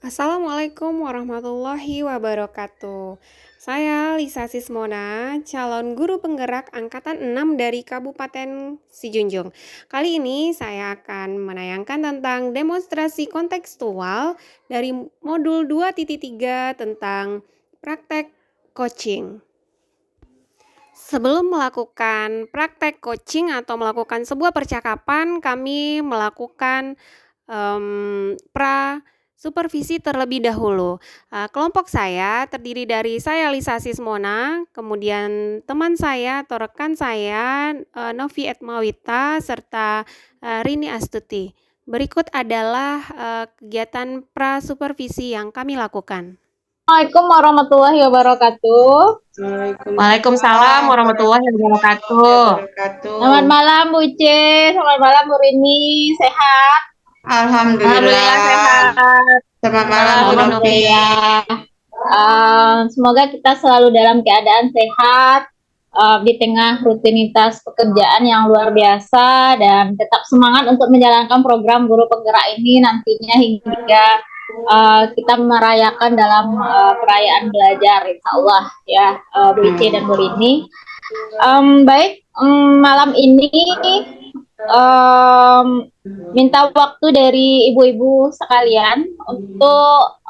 Assalamualaikum warahmatullahi wabarakatuh. Saya Lisa Sismona, calon guru penggerak angkatan 6 dari Kabupaten Sijunjung. Kali ini saya akan menayangkan tentang demonstrasi kontekstual dari modul 2.3 tentang praktek coaching. Sebelum melakukan praktek coaching atau melakukan sebuah percakapan, kami melakukan supervisi terlebih dahulu. Kelompok saya terdiri dari saya Lisa Sismona, kemudian teman saya atau rekan saya Novi Etmawita serta Rini Astuti. Berikut adalah kegiatan supervisi yang kami lakukan. Assalamualaikum warahmatullahi wabarakatuh. Waalaikumsalam warahmatullahi wabarakatuh. Selamat malam Bu C, selamat malam Bu Rini, sehat? Alhamdulillah sehat. Selamat malam Bu Novi. Semoga kita selalu dalam keadaan sehat di tengah rutinitas pekerjaan yang luar biasa dan tetap semangat untuk menjalankan program guru penggerak ini nantinya hingga kita merayakan dalam perayaan belajar, insya Allah ya Bu Ici dan Bu Rini. Baik, malam ini minta waktu dari ibu-ibu sekalian untuk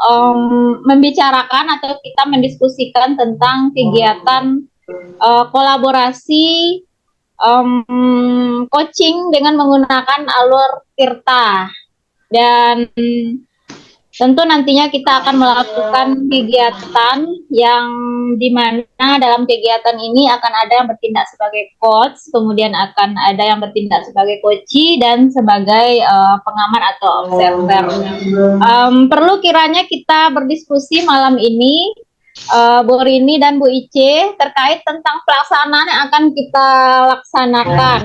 membicarakan atau kita mendiskusikan tentang kegiatan kolaborasi coaching dengan menggunakan alur Tirta. Dan tentu nantinya kita akan melakukan kegiatan yang dimana dalam kegiatan ini akan ada yang bertindak sebagai coach, kemudian akan ada yang bertindak sebagai coachee dan sebagai pengamat atau observer. Perlu kiranya kita berdiskusi malam ini, Bu Rini dan Bu Ice, terkait tentang pelaksanaan yang akan kita laksanakan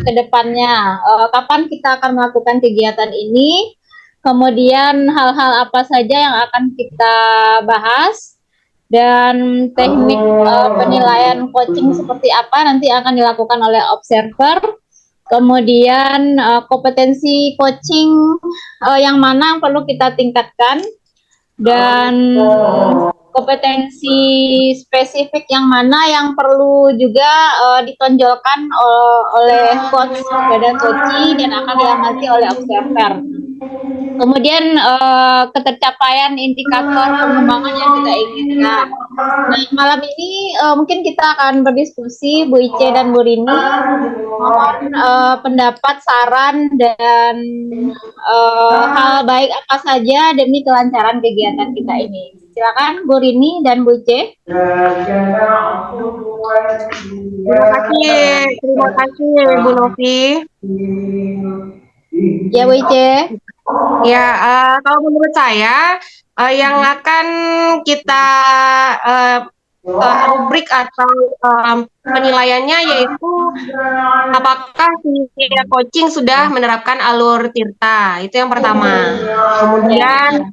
ke depannya. Kapan kita akan melakukan kegiatan ini? Kemudian hal-hal apa saja yang akan kita bahas dan teknik penilaian coaching seperti apa nanti akan dilakukan oleh observer. Kemudian kompetensi coaching yang mana yang perlu kita tingkatkan dan kompetensi spesifik yang mana yang perlu juga ditonjolkan oleh coach dan coachee dan akan diamati oleh observer. Kemudian ketercapaian indikator pengembangan yang kita inginkan. Nah, malam ini mungkin kita akan berdiskusi Bu Ice dan Bu Rini, mohon pendapat, saran dan hal baik apa saja demi kelancaran kegiatan kita ini. Silakan Bu Rini dan Bu Ice. Terima kasih Bu Novi. Ya Bu Ice. Ya, kalau menurut saya yang akan kita rubrik atau penilaiannya yaitu apakah si coaching sudah menerapkan alur Tirta, itu yang pertama. Kemudian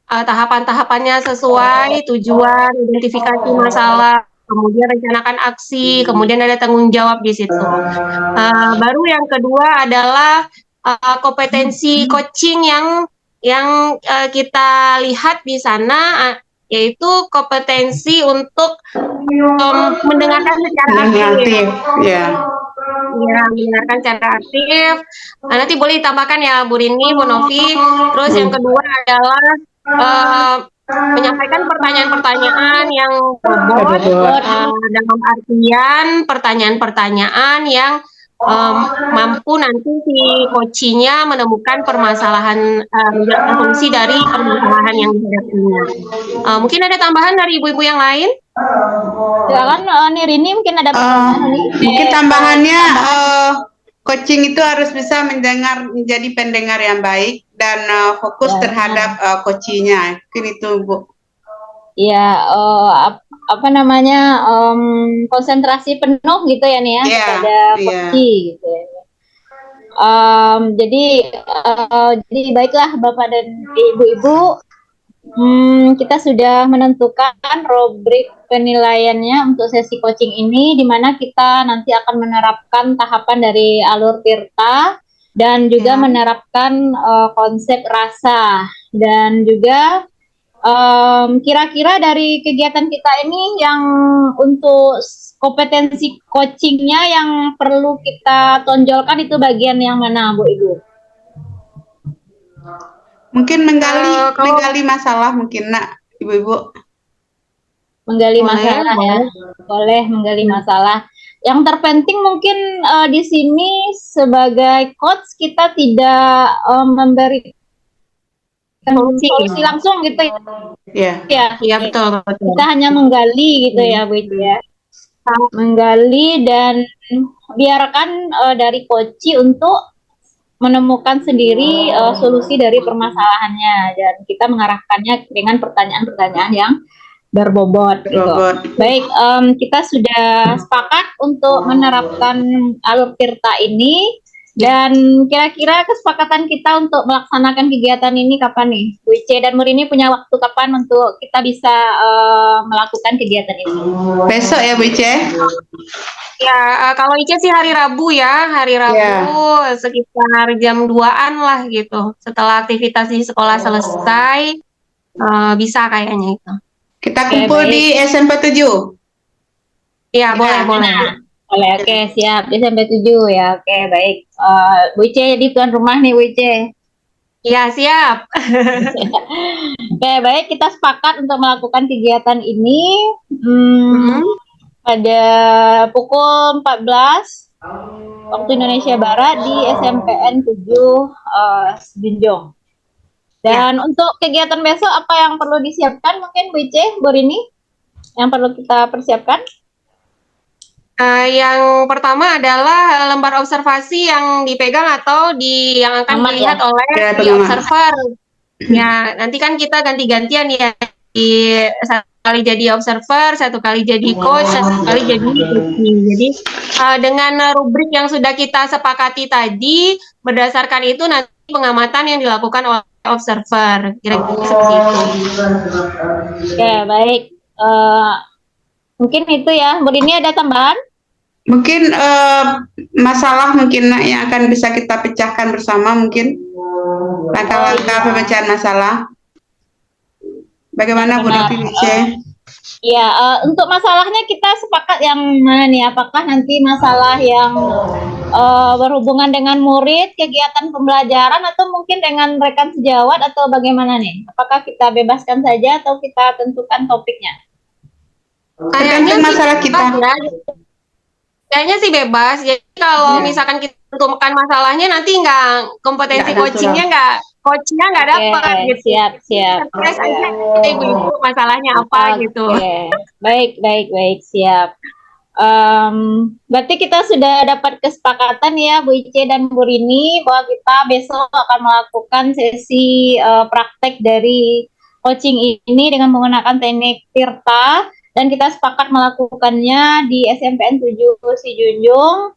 tahapan-tahapannya sesuai tujuan, identifikasi masalah, kemudian rencanakan aksi, kemudian ada tanggung jawab di situ. Baru yang kedua adalah kompetensi coaching yang kita lihat di sana yaitu kompetensi untuk mendengarkan secara aktif. Ya, mendengarkan secara aktif. Nanti boleh ditambahkan ya Bu Rini, Bu Novi. Terus yang kedua adalah menyampaikan pertanyaan-pertanyaan yang bobot dalam artian pertanyaan-pertanyaan yang mampu nanti si coaching-nya menemukan permasalahan fungsi dari permasalahan yang dihadapinya. Mungkin ada tambahan dari ibu-ibu yang lain? Silakan Rini, mungkin ada tambahan nih. Mungkin tambahannya coaching itu harus bisa menjadi pendengar yang baik dan fokus terhadap coaching-nya. Mungkin itu Bu. Ya, konsentrasi penuh gitu ya nih ya kepada coaching gitu ya. Jadi baiklah Bapak dan Ibu-ibu, kita sudah menentukan rubrik penilaiannya untuk sesi coaching ini, di mana kita nanti akan menerapkan tahapan dari alur Tirta dan juga Ya. menerapkan konsep rasa, dan juga kira-kira dari kegiatan kita ini yang untuk kompetensi coachingnya yang perlu kita tonjolkan itu bagian yang mana, Bu Ibu? Mungkin kalau menggali masalah mungkin nak ibu-ibu. Menggali Boleh, masalah ya, boleh menggali masalah. Yang terpenting mungkin di sini sebagai coach kita tidak memberi solusi langsung gitu Ya. ya. iya betul betul. Kita hanya menggali gitu ya, Bu Ibu ya. Menggali dan biarkan dari coach untuk menemukan sendiri solusi dari permasalahannya, dan kita mengarahkannya dengan pertanyaan-pertanyaan yang berbobot gitu. Baik, kita sudah sepakat untuk menerapkan alur tirta ini, dan kira-kira kesepakatan kita untuk melaksanakan kegiatan ini kapan nih? Bu Ice dan Murini punya waktu kapan untuk kita bisa melakukan kegiatan ini? Besok ya Bu Ice? Ya, kalau Ica sih hari Rabu ya, hari Rabu sekitar jam 2-an lah gitu. Setelah aktivitas di sekolah selesai, bisa kayaknya itu. Kita Oke, kumpul baik. di SMP 7. Iya, boleh, boleh. Oke, oke, siap. Di sampai 7 ya. Oke, baik. Bu Ice jadi tuan rumah nih, Bu Ice. Iya, siap. Oke, baik. Kita sepakat untuk melakukan kegiatan ini pada pukul 14 waktu Indonesia Barat di SMPN 7 Junjung. Dan untuk kegiatan besok apa yang perlu disiapkan mungkin Bu Ice, Bu Rini? Yang perlu kita persiapkan? Yang pertama adalah lembar observasi yang dipegang atau yang akan Aman, dilihat ya? oleh Ya, si pengamat. observer. Ya, nanti kan kita ganti-gantian ya. Satu kali jadi observer, satu kali jadi coach, satu kali jadi coaching. Jadi dengan rubrik yang sudah kita sepakati tadi, berdasarkan itu nanti pengamatan yang dilakukan oleh observer. Kira-kira seperti itu. Oke, baik. Mungkin itu ya. Bu Rini ada tambahan? Mungkin masalah mungkin nak yang akan bisa kita pecahkan bersama mungkin langkah-langkah pemecahan masalah. Bagaimana Bu Novi Ice? Ya, untuk masalahnya kita sepakat yang mana nih? Apakah nanti masalah yang berhubungan dengan murid, kegiatan pembelajaran, atau mungkin dengan rekan sejawat, atau bagaimana nih? Apakah kita bebaskan saja atau kita tentukan topiknya? Tergantung masalah kita. Kayaknya sih bebas. Jadi kalau misalkan kita tentukan masalahnya, nanti nggak kompetensi Nggak ada coachingnya coachnya nggak dapat gitu. Siap. Terus aja ibu-ibu masalahnya apa gitu. Oke, baik, siap. Berarti kita sudah dapat kesepakatan ya Bu Ice dan Bu Rini bahwa kita besok akan melakukan sesi praktek dari coaching ini dengan menggunakan teknik tirta, dan kita sepakat melakukannya di SMPN 7 Si Junjung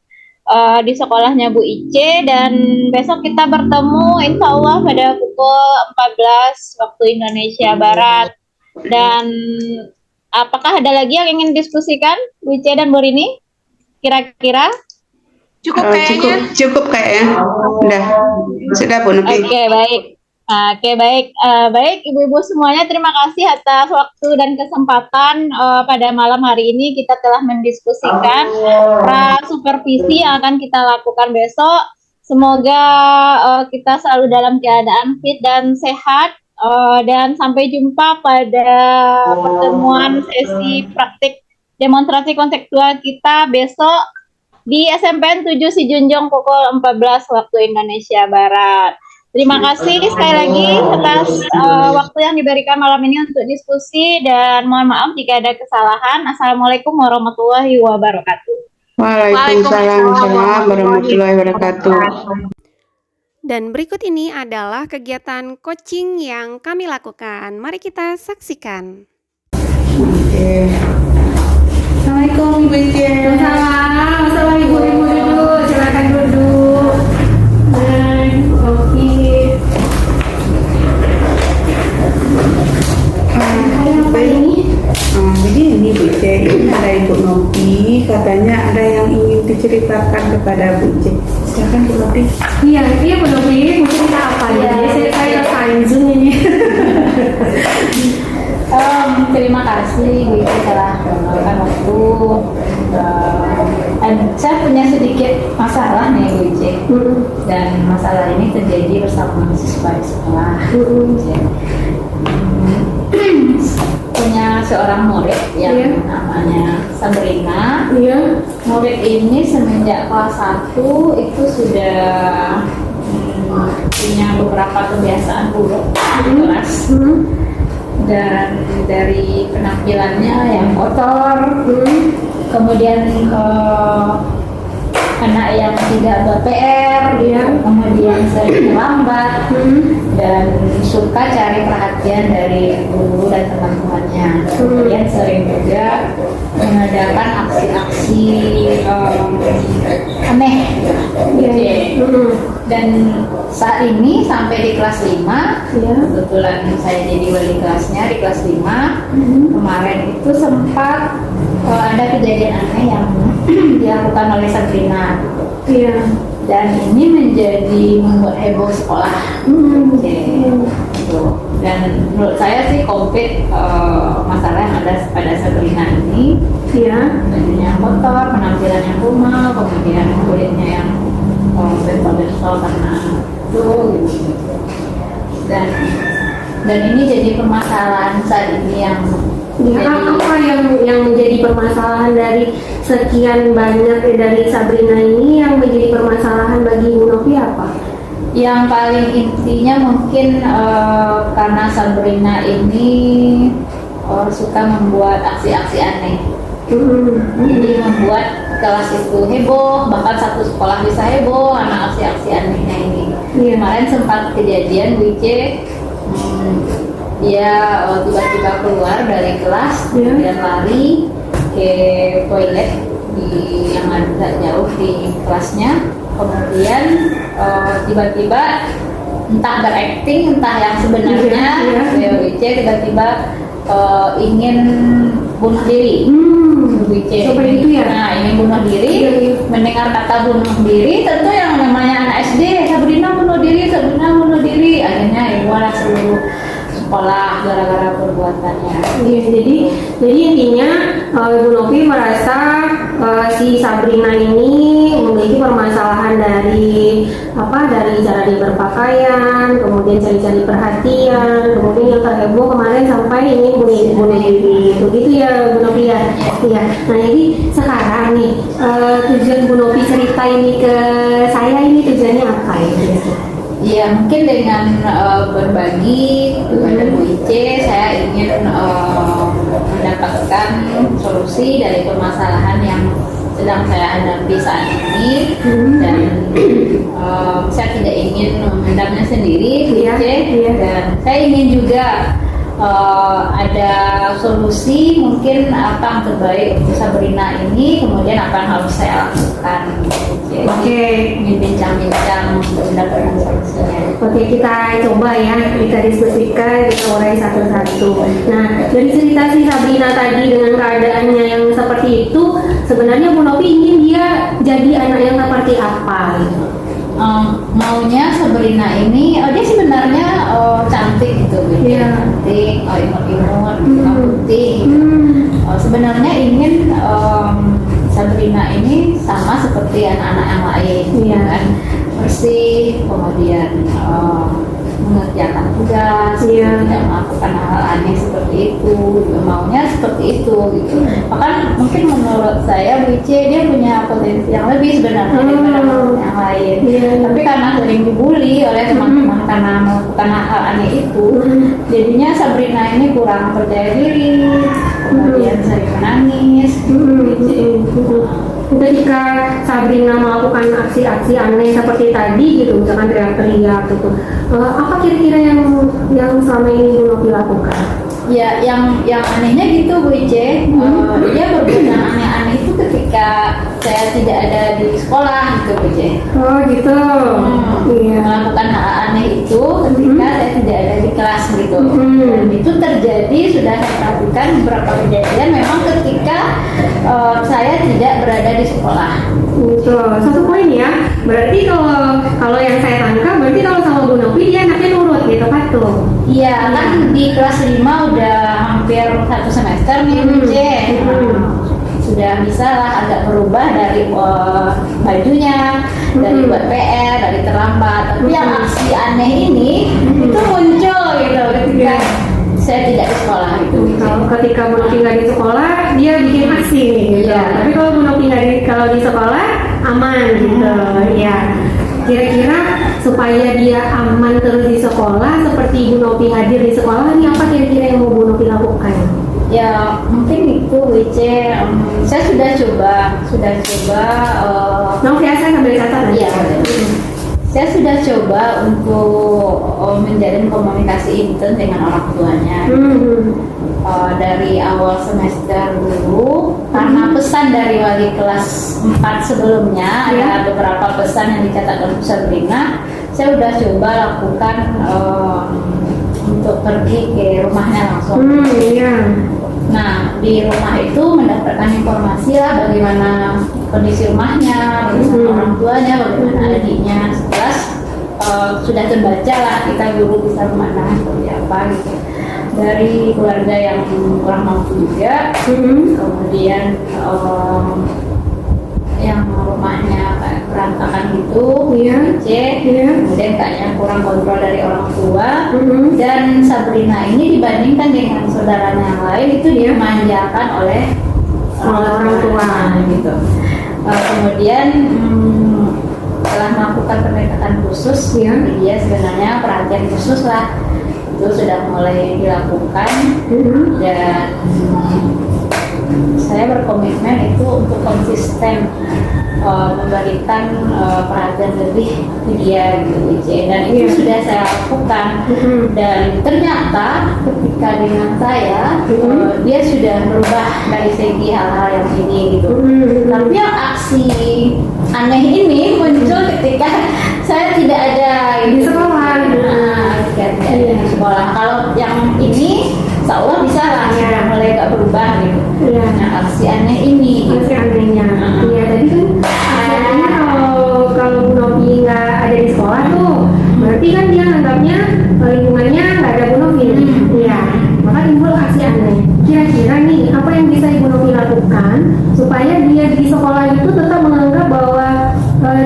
di sekolahnya Bu Ice, dan besok kita bertemu insya Allah pada pukul 14 waktu Indonesia Barat. Dan apakah ada lagi yang ingin diskusikan Bu Ice dan Bu Rini? Kira-kira? Cukup kayaknya. Cukup kayaknya. Sudah Bu Novi. Oke, baik. Baik ibu-ibu semuanya, terima kasih atas waktu dan kesempatan pada malam hari ini. Kita telah mendiskusikan supervisi yang akan kita lakukan besok. Semoga kita selalu dalam keadaan fit dan sehat, dan sampai jumpa pada pertemuan sesi praktik demonstrasi konseptual kita besok di SMPN 7 Si Junjung pukul 14 waktu Indonesia Barat. Terima kasih sekali lagi atas waktu yang diberikan malam ini untuk diskusi, dan mohon maaf jika ada kesalahan. Assalamualaikum warahmatullahi wabarakatuh. Waalaikumsalam warahmatullahi wabarakatuh. Dan berikut ini adalah kegiatan coaching yang kami lakukan. Mari kita saksikan. Oke. Assalamualaikum Ibu Ice. Assalamualaikum ibu-ibu, duduk, silakan duduk. Oke. Apa ini? Begini Bu Ice, ini ada Ibu Novi, katanya ada yang ingin diceritakan kepada Bu J. Silakan Bu Novi. Iya, Bu Novi, mau cerita apa ya? Saya ke Zoom ini. Terima kasih Bu Ici telah meluangkan waktu. Saya punya sedikit masalah nih Bu Ici, dan masalah ini terjadi bersama siswa di sekolah. Punya seorang murid yang namanya Sabrina. Murid ini semenjak kelas 1 itu sudah punya beberapa kebiasaan buruk di kelas. Dan dari penampilannya yang kotor, kemudian anak yang tidak ber-PR, kemudian sering lambat, dan suka cari perhatian dari guru dan teman-temannya. Kemudian sering juga mengadakan aksi-aksi aneh. Dan saat ini sampai di kelas 5, kebetulan saya jadi wali kelasnya di kelas 5. Kemarin itu sempat ada kejadian aneh yang dilakukan oleh Sabrina. Dan ini menjadi membuat heboh sekolah. Dan menurut saya sih komplit masalah yang ada pada Sabrina ini. Bajunya kotor, penampilan yang kumal, kemudian kulitnya yang bentol-bentol karena itu gitu. Dan ini jadi permasalahan saat ini yang apa yang menjadi permasalahan dari sekian banyak dari Sabrina ini, yang menjadi permasalahan bagi Bu Novi apa? Yang paling intinya mungkin karena Sabrina ini suka membuat aksi-aksi aneh. Jadi membuat kelas itu heboh, bahkan satu sekolah bisa heboh karena aksi-aksi anehnya ini. Kemarin sempat kejadian Bu Ici, dia tiba-tiba keluar dari kelas, kemudian lari ke toilet yang agak jauh di kelasnya. Kemudian tiba-tiba entah berakting, entah yang sebenarnya, Bu Ici tiba-tiba ingin bunuh diri. Seperti itu ya? Nah, ingin bunuh diri, mendengar kata bunuh diri, tentu yang namanya anak SD, Sabrina bunuh diri, akhirnya hebohlah seluruh sekolah gara-gara perbuatannya. Jadi intinya Bu Novi merasa si Sabrina ini memiliki permasalahan dari cara dia berpakaian, kemudian cari-cari perhatian, kemudian yang terheboh kemarin sampai ingin bunuh diri. Begitu ya Bu Novi ya? Iya. Nah, jadi sekarang nih tujuan Bu Novi cerita ini ke saya ini tujuannya apa ya? Ya, mungkin dengan berbagi kepada Bu Ici, saya ingin mendapatkan solusi dari permasalahan yang sedang saya hadapi saat ini. Dan saya tidak ingin memendamnya sendiri, Bu Ici. Dan saya ingin juga ada solusi, mungkin apa yang terbaik untuk Sabrina ini, kemudian apa yang harus saya lakukan. Ingin bincang-bincang untuk mendapatkan solusinya. Oke, kita coba ya, kita diskusikan, kita urai satu-satu. Nah, dari cerita si Sabrina tadi dengan keadaannya yang seperti itu, sebenarnya Bu Novi ingin dia jadi anak yang seperti apa gitu? Maunya Sabrina ini, dia sebenarnya cantik gitu, cantik, imut-imut, putih. Sebenarnya ingin Sabrina ini sama seperti anak-anak yang lain, kan? Bersih, kemudian mengerjakan tugas, tidak melakukan hal aneh seperti itu. Maunya seperti itu gitu. Bahkan mungkin menurut saya Bu Ici dia punya potensi yang lebih sebenarnya daripada yang lain. Tapi karena sering dibully oleh teman-teman karena melakukan hal aneh itu, jadinya Sabrina ini kurang percaya diri, kemudian sering menangis. Ketika Sabrina melakukan aksi-aksi aneh seperti tadi gitu, misalkan teriak-teriak gitu, apa kira-kira yang selama ini Bu Novi lakukan? Ya, yang anehnya gitu Bu Ici, dia berbuat yang aneh-aneh itu ketika saya tidak ada di sekolah gitu Bu Ici. Oh gitu. Melakukan hal aneh itu ketika saya tidak ada di kelas gitu. Dan itu terjadi, sudah saya perhatikan beberapa kejadian memang ketika saya tidak berada di sekolah. Betul. Satu poin ya. Berarti kalau yang saya tangkap, berarti kalau sama Bu Novi dia anaknya nurut gitu kan tuh. Iya, kan di kelas 5 udah hampir 1 semester nih, Bu C. Sudah bisa lah agak berubah dari bajunya, dari buat PR, dari terlambat. Tapi yang aksi aneh ini itu muncul gitu ketika saya tidak di sekolah gitu. Kalau ketika Bu Novi nggak di sekolah, dia bikin aksi nih gitu. Iya. Tapi kalau Bu Novi kalau di sekolah aman gitu. Ya. Kira-kira supaya dia aman terus di sekolah, seperti Bu Novi hadir di sekolah, ini apa kira-kira yang mau Bu Novi lakukan? Ya mungkin itu WC. Saya sudah coba Novi saya sambil catat Iya. Saya sudah coba untuk menjalin komunikasi intens dengan orang tuanya. Dari awal semester dulu, karena pesan dari wali kelas 4 sebelumnya, ada beberapa pesan yang dicatat oleh Bu Sabrina. Saya sudah coba lakukan untuk pergi ke rumahnya langsung. Nah, di rumah itu mendapatkan informasi lah bagaimana kondisi rumahnya, bagaimana orang tuanya, bagaimana adiknya. Setelah sudah terbaca lah, kita guru bisa memandang seperti apa gitu. Dari keluarga yang kurang mampu juga, kemudian yang rumahnya kayak berantakan gitu, kemudian kayaknya kurang kontrol dari orang tua. Dan Sabrina ini dibandingkan dengan saudaranya yang lain itu dimanjakan oleh orang tua gitu. Kemudian setelah melakukan pendekatan khusus, dia sebenarnya perhatian khusus lah itu sudah mulai dilakukan, dan saya berkomitmen itu untuk konsisten memberikan perhatian lebih ke dia gitu, dan itu sudah saya lakukan. Dan ternyata ketika dengan saya dia sudah berubah dari segi hal-hal yang ini gitu. Tapi yang aksi aneh ini muncul ketika saya tidak ada Di sekolah. Tidak ada di sekolah. Kalau yang ini insya Allah bisa lah, mulai gak berubah gitu. Nah, aksi aneh ini Aksi anehnya. Iya, tadi kan aksi anehnya kalau Bu Novi nggak ada di sekolah tuh, berarti kan dia anggapnya lingkungannya nggak ada Bu Novi. Iya, maka timbul aksi aneh. Kira-kira nih, apa yang bisa Ibu Novi lakukan supaya dia di sekolah itu tetap menganggap bahwa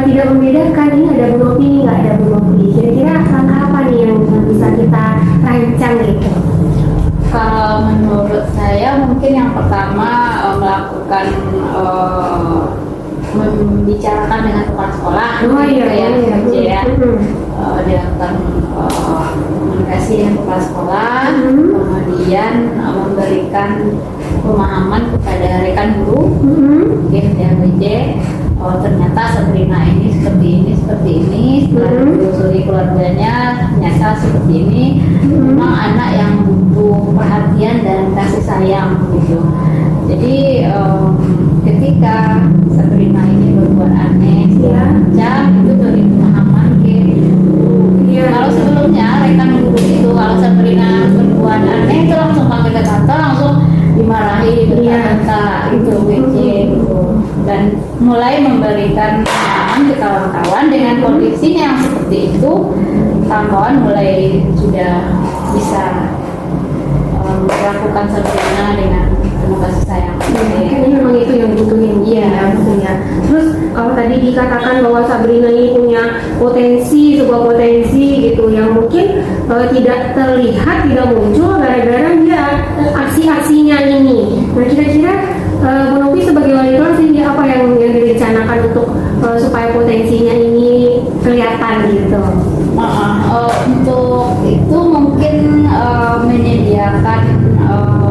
tidak membedakan ini ada Bu Novi, nggak ada Bu Novi. Kira-kira langkah apa nih yang bisa kita rancang gitu? Kalau menurut saya mungkin yang pertama melakukan membicarakan dengan kepala sekolah, dilakukan komunikasi dengan kepala sekolah, kemudian memberikan pemahaman kepada rekan guru, DPJ. Ternyata Sabrina ini seperti ini, setelah ditelusuri keluarganya ternyata seperti ini. Memang anak yang butuh perhatian dan kasih sayang gitu. Jadi ketika Sabrina ini berbuat aneh macam itu dari pemahaman kalau sebelumnya rekan guru itu kalau Sabrina berbuat aneh itu langsung panggil ke kantor, langsung dimarahi, berkata itu WC gitu. Dan mulai memberikan pemahaman ke kawan-kawan dengan kondisinya yang seperti itu, kawan-kawan mulai sudah bisa melakukan Sabrina dengan penuh kasih sayang. Ini memang itu yang dibutuhin. Terus kalau tadi dikatakan bahwa Sabrina ini punya sebuah potensi gitu yang mungkin tidak terlihat, tidak muncul gara-gara dia aksi-aksinya ini. Nah, kira-kira Bu Novi sebagai wali kelas ini apa yang direncanakan untuk supaya potensinya ini kelihatan gitu? Untuk itu mungkin menyediakan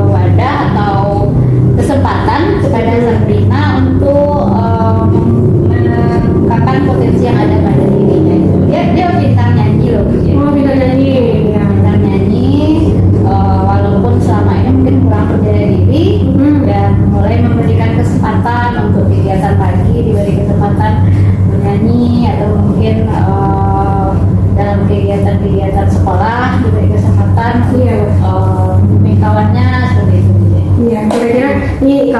wadah atau kesempatan kepada Sabrina untuk mengungkapkan potensi yang ada pada dirinya itu. Dia pintar nyanyi loh, Pintar nyanyi. Pintar nyanyi, walaupun selama ini mungkin kurang percaya diri, dan mulai memberikan kesempatan untuk kegiatan pagi, diberi kesempatan bernyanyi atau mungkin dalam kegiatan-kegiatan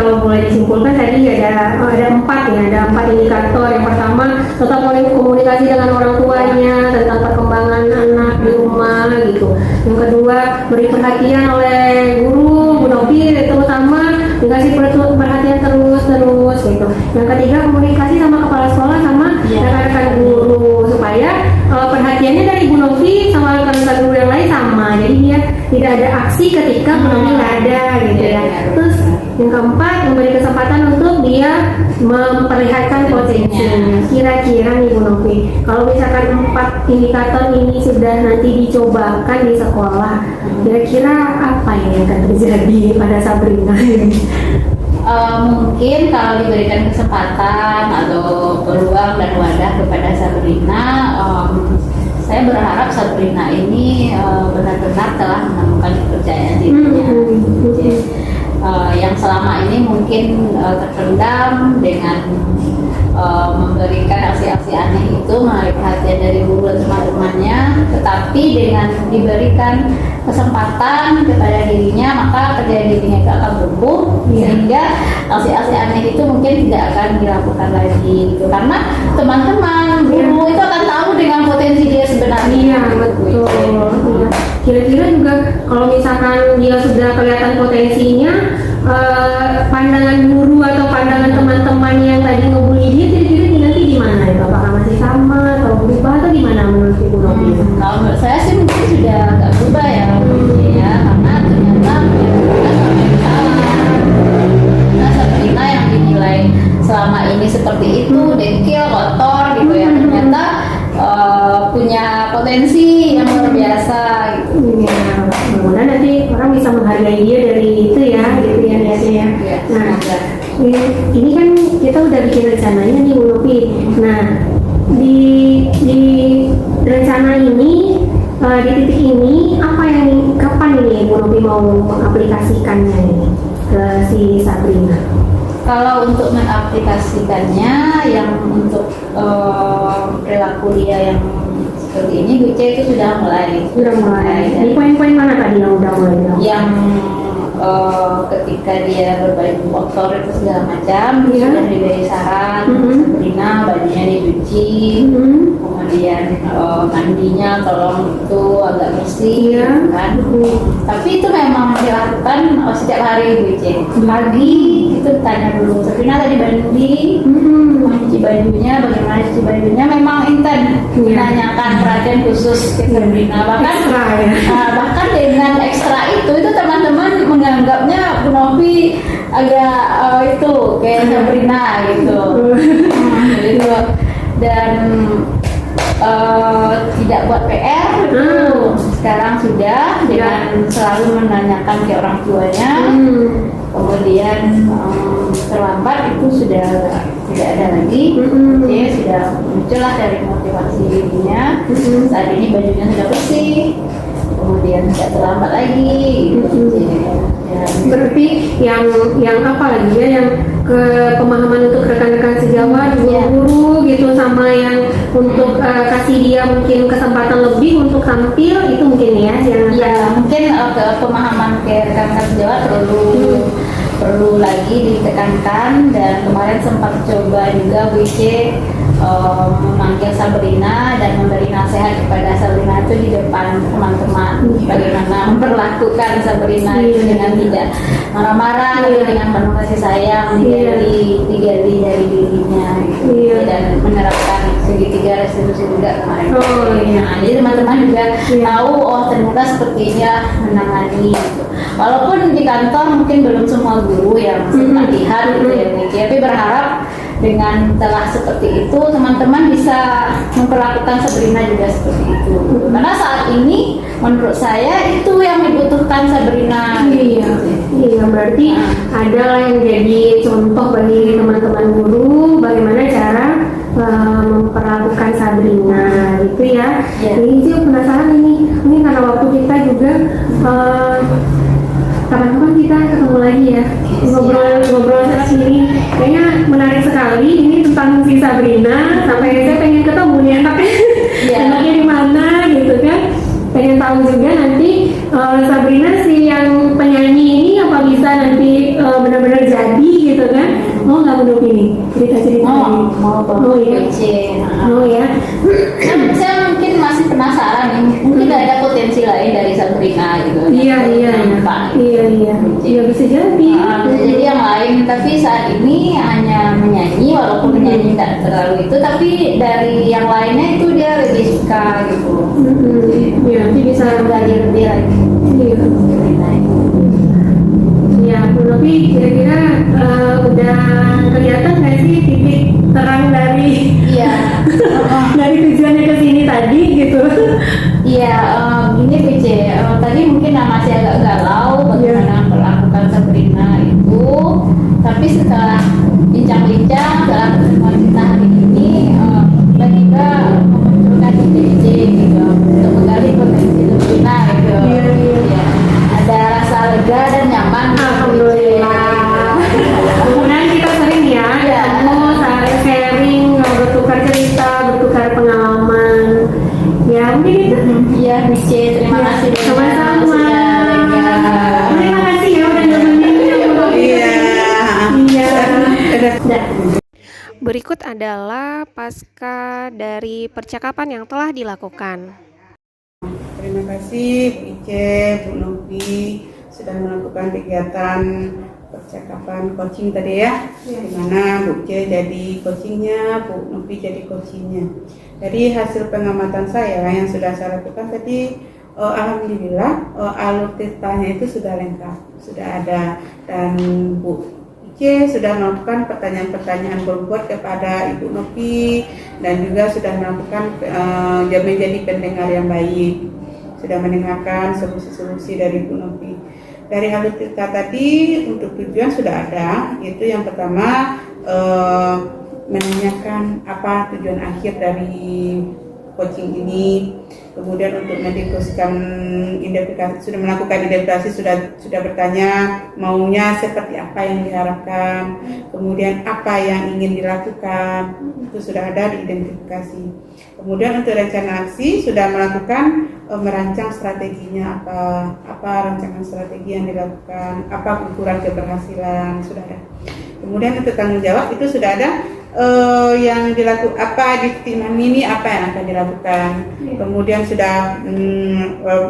kalau boleh disimpulkan tadi ada 4 ya, ada 4 indikator. Yang pertama tetap komunikasi dengan orang tuanya tentang perkembangan anak di rumah gitu. Yang kedua beri perhatian oleh guru, Bu Novi terutama dikasih perhatian terus gitu. Yang ketiga komunikasi sama kepala sekolah sama rekan-rekan guru supaya perhatiannya dari Bu Novi sama rekan-rekan guru yang lain sama. Jadi dia tidak ada aksi ketika Bu Novi nggak ada gitu ya. Terus yang keempat memberi kesempatan untuk dia memperlihatkan potensinya. Kira-kira nih Bu Novi, kalau misalkan 4 indikator ini sudah nanti dicobakan di sekolah, kira-kira apa yang akan terjadi pada Sabrina ini? Mungkin kalau diberikan kesempatan atau peluang dan wadah kepada Sabrina, saya berharap Sabrina ini benar-benar telah menemukan kepercayaan dirinya. Yang selama ini mungkin terpendam dengan memberikan aksi-aksi aneh itu menarik perhatian dari guru dan teman-temannya, tetapi dengan diberikan kesempatan kepada dirinya maka kerja dirinya itu akan tumbuh, sehingga aksi-aksi aneh itu mungkin tidak akan dilakukan lagi gitu. Karena teman-teman guru itu akan tahu dengan potensi dia sebenarnya. Iya betul. Iya. Kira-kira juga kalau misalkan dia sudah kelihatan potensinya, pandangan guru atau pandangan teman-teman yang tadi ngebully dia kira-kira nanti gimana ya? Apakah masih sama atau berubah atau gimana menurut Ibu Novi? Kalau menurut saya sih mungkin sudah agak berubah ya, ya, karena ternyata ya, salah. Nah, Sabrina yang dinilai selama ini seperti itu, dekil, kotor gitu ya, ternyata punya potensi yang luar biasa gitu. Iya, mudah-mudahan nanti orang bisa menghargai dia dari itu ya, gitu ya niatnya ya. Nah, ini kan kita udah bikin rencananya nih Bu Novi. Nah, di rencana ini, di titik ini apa yang kapan ini Bu Novi mau mengaplikasikannya ini ke si Sabrina? Kalau untuk mengaplikasikannya yang untuk perilaku dia yang seperti ini, Bu C itu sudah mulai. Di poin-poin mana tadi yang udah mulai? Yang ketika dia berbaju kotor itu segala macam, sudah diberi saran, Sabrina bajunya dicuci, kemudian mandinya tolong itu agak bersih, kan? Tapi itu memang dilakukan setiap hari Bu C. Pagi itu tanya dulu, Sabrina tadi mandi, mau cuci bajunya, bagaimana cuci bajunya, memang intens menanyakan perhatian khusus ke Sabrina. Bahkan dengan ekstra itu teman-teman menganggapnya Bu Novi agak itu kayak Sabrina gitu. Gitu. Dan tidak buat PR gitu. Sekarang sudah dengan selalu menanyakan ke orang tuanya. Kemudian terlambat itu sudah tidak ada lagi. Dia sudah muncullah dari motivasi dirinya. Saat ini bajunya sudah bersih, kemudian tidak terlambat lagi gitu. Berarti yang apa lagi ya, yang ke pemahaman untuk rekan-rekan sejawat, guru gitu, sama yang untuk kasih dia mungkin kesempatan lebih untuk tampil itu mungkin ya yang mungkin ke pemahaman ke rekan-rekan sejawat perlu lagi ditekankan. Dan kemarin sempat coba juga Bu C memanggil Sabrina dan memberi nasihat kepada Sabrina itu di depan teman-teman, bagaimana memperlakukan Sabrina itu dengan tidak marah-marah, dengan penuh kasih sayang, digali dari dirinya gitu. Dan menerapkan segitiga restitusi juga kemarin. Nah, jadi teman-teman juga tahu ternyata sepertinya menangani gitu. Walaupun di kantor mungkin belum semua guru yang sempat lihat gitu ya, tapi berharap dengan telah seperti itu teman-teman bisa memperlakukan Sabrina juga seperti itu. Karena saat ini menurut saya itu yang dibutuhkan Sabrina. Iya, berarti adalah yang jadi contoh bagi teman-teman guru bagaimana cara memperlakukan Sabrina gitu ya. Jadi sih penasaran ini karena waktu kita juga kapan-kapan kita ketemu lagi ya, ngobrol sini. Kayaknya menarik sekali ini tentang si Sabrina, sampai saya pengen ketemu nih enaknya di mana gitu kan, pengen tahu juga nanti Sabrina si yang penyanyi ini apa bisa nanti benar-benar jadi gitu kan? Mau nggak menurut ini cerita-cerita ini? Oh ya. Oh ya. Saya mungkin masih penasaran nih, mungkin ada potensi lain dari Sabrina gitu. Iya. Iya bisa jadi. Bisa jadi yang lain, tapi saat ini hanya menyanyi, walaupun menyanyi tidak terlalu itu, tapi dari yang lainnya itu dia lebih suka gitu. Iya, nanti bisa Belajar lebih lagi. Iya. Ya, tapi kira-kira udah kelihatan nggak sih titik terang dari Iya. dari tujuannya ke sini tadi gitu? Iya, gini BC, tadi mungkin masih agak galau bagaimana melakukan Sabrina itu, tapi setelah bincang-bincang, setelah pertemuan kita hari ini, tiba-tiba memunculkan ide-ide gitu, untuk menggali potensi Sabrina gitu. Iya. Ada rasa lega dan nyaman. Alhamdulillah. Kemudian kita sering ya ketemu, saling sharing, bertukar cerita, bertukar pengalaman. Ya mungkin itu. Iya, BC, terima kasih. Sama-sama. Sudah lega. Terima kasih ya udah nemenin. Iya. Iya. Berikut adalah pasca dari percakapan yang telah dilakukan. Terima kasih Bu Ice, Bu Novi sudah melakukan kegiatan percakapan coaching tadi ya, di mana Bu Ice jadi coachingnya, Bu Novi jadi coachingnya. Dari hasil pengamatan saya yang sudah saya lakukan tadi, alhamdulillah alur ceritanya itu sudah lengkap, sudah ada, dan Bu Ice sudah melakukan pertanyaan-pertanyaan berbobot kepada Ibu Novi dan juga sudah melakukan menjadi pendengar yang baik, sudah mendengarkan solusi-solusi dari Ibu Novi. Dari alur cerita tadi untuk tujuan sudah ada, yaitu yang pertama menanyakan apa tujuan akhir dari coaching ini, kemudian untuk mendiskusikan identifikasi, sudah melakukan identifikasi, sudah bertanya maunya seperti apa yang diharapkan, kemudian apa yang ingin dilakukan, itu sudah ada di identifikasi. Kemudian untuk rencana aksi sudah melakukan merancang strateginya, apa rancangan strategi yang dilakukan, apa ukuran keberhasilan, sudah ada. Kemudian untuk tanggung jawab itu sudah ada, yang dilakukan apa di tim ini, apa yang akan dilakukan. Kemudian sudah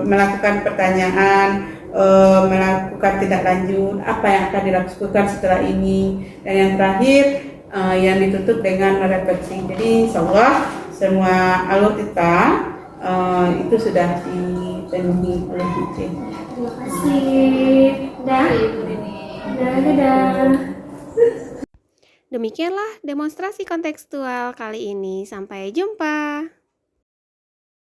melakukan pertanyaan, melakukan tindak lanjut, apa yang akan dilakukan setelah ini, dan yang terakhir yang ditutup dengan refleksi. Jadi insya Allah semua alur kita itu sudah dipenuhi oleh BC. Terima kasih. Dadah. Demikianlah demonstrasi kontekstual kali ini. Sampai jumpa.